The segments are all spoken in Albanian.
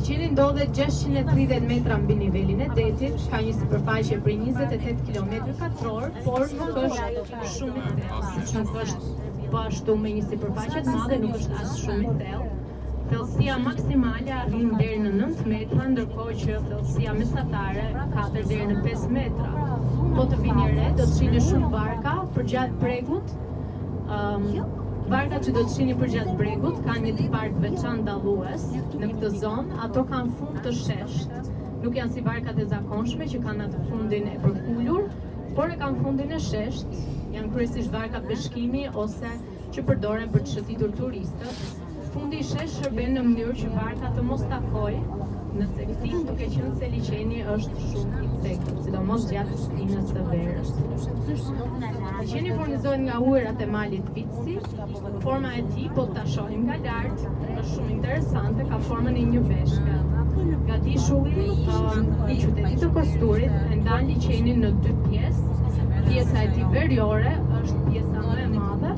Liçeni ndodhet 630 metra mbi nivelin e detit, ka një sipërfaqe për 28 km², por nuk është shumë i thellë, siç nuk është po ashtu me një sipërfaqe të madhe, nuk është as shumë i thellë. Thellësia maksimale arrin deri në 9 metra, ndërkohë që thellësia mesatare ka deri në 5 metra. Po të vini re, do të shihni shumë barka përgjatë bregut. Barkat që do të shihni përgjatë bregut kanë një park veçantë dallues në këtë zonë, ato kanë fund të sheshtë. Nuk janë si barkat e zakonshme që kanë atë fundin e përkulur, por e kanë fundin e sheshtë. Janë kryesisht barka peshkimi ose që përdoren për të shëtitur turistët. Fundi i sheshtë shërben në mënyrë që barka të mos takojë në cektim, duke qenë se liçeni është shumë i cekët, sidomos gjatë stinës së verës. Liçeni furnizohet nga ujërat e malit Vitsi. Forma e tij, po ta shohim nga lart, është shumë interesante, ka formën e një veshke. Gatishulli i qytetit të Kosturit e ndan liçenin në 2 pjesë. Pjesa e tij veriore është pjesa më e madhe,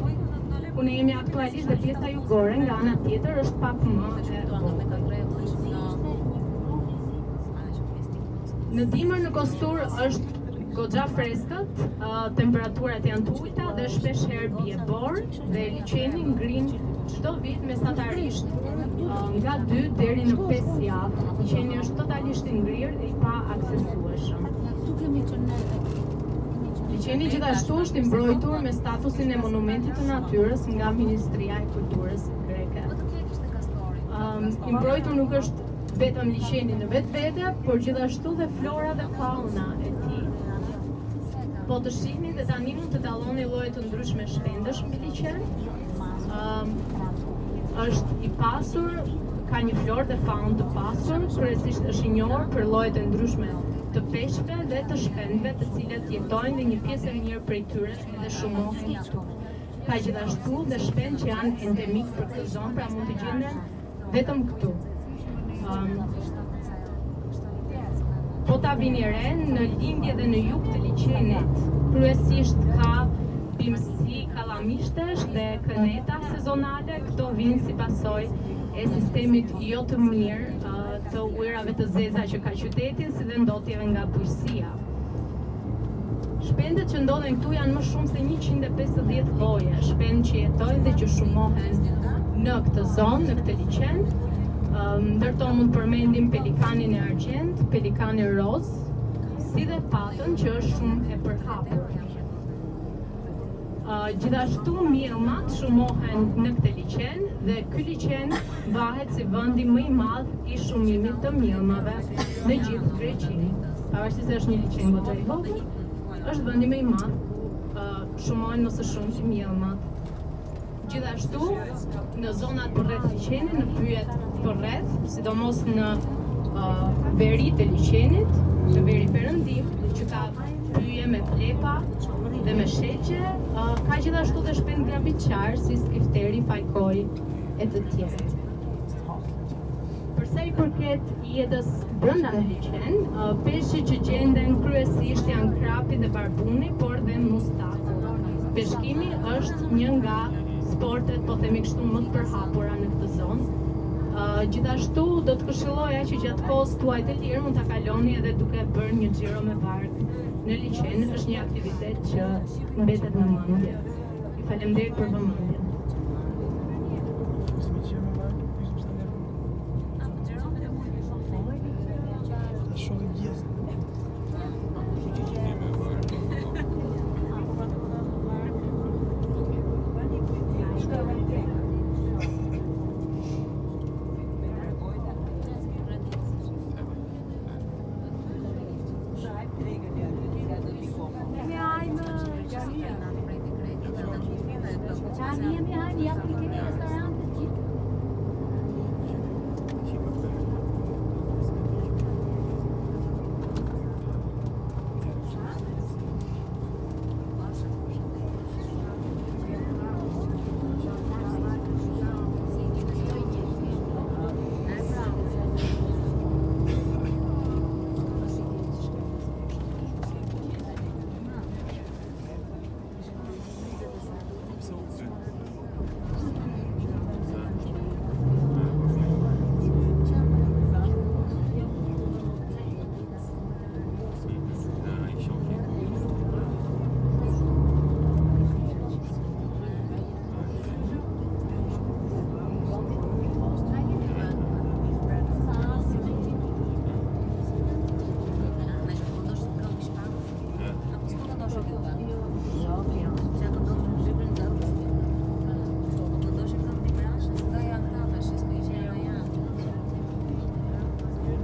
ku ne jemi aktualisht dhe pjesa jugore nga ana tjetër është pak më e vogël. Në dimër në Kostur është goxha freskët, temperaturat janë të ulta dhe shpesh herë bie borë dhe liçeni ngrin çdo vit mesatarisht nga 2 deri në 5 javë. Liçeni është totalisht i ngrirë dhe i pa aksesueshëm. Liçeni gjithashtu është i mbrojtur me statusin e monumentit të natyrës nga Ministria e Kulturës greke. I mbrojtur nuk është vetëm liçeni në vetvete, por gjithashtu dhe flora dhe fauna e tij. Po të shihni dhe tani mund të dalloni lloje të ndryshme shpendësh mbi liçen. Është i pasur, ka një florë dhe faunë të pasur, kryesisht është i njohur për llojet e ndryshme të peshqve dhe të shpendëve, të cilët jetojnë dhe një pjesë e mirë prej tyre edhe shumohen këtu. Ka gjithashtu dhe shpendë që janë endemik për këtë zonë, pra mund të gjenden vetëm këtu. Po ta vini re, në lindje dhe në jug të liçenit, kryesisht ka bimësi kallamishtesh dhe këneta sezonale. Këto vinë si pasojë e sistemit jo të mirë të ujërave të zeza që ka qyteti, si dhe ndotjeve nga bujësia. Shpendet që ndodhen këtu janë më shumë se 150 lloje, shpend që jetojnë dhe që shumohen në këtë zonë, në këtë liçen. Ndërto mund përmendim pelikanin e argjend, pelikanin roz, si dhe patën që është shumë e përhapur. Gjithashtu mjellmat shumohen në këtë liçen dhe ky liçen vahet si vendi më i madh i shumimit të mjellmave në gjithë Greqinë. Pavarësisht se është një liçen goxha i vogël, është vendi më i madh, shumohen më së shumti mjellmat. Gjithashtu, në zonat përreth liçenit, në pyjet përreth, sidomos në veri të liçenit, në veri perëndim, që ka pyje me plepa dhe me sheqe, ka gjithashtu dhe shpend grabitçar, si skifteri, fajkoj e të tjerë. Përsa i përket jetës brenda në liçen, peshqit që gjenden kryesisht janë krapi dhe barbuni, por dhe mustaku. Peshkimi është një nga sportet, po themi kështu, më të përhapura në këtë zonë. Gjithashtu do të këshilloja që gjatë kohës tuaj të lirë mund ta kaloni edhe duke bërë një xhiro me bark në liçen, është një aktivitet që mbetet në mendje. Ju faleminderit për vëmendje.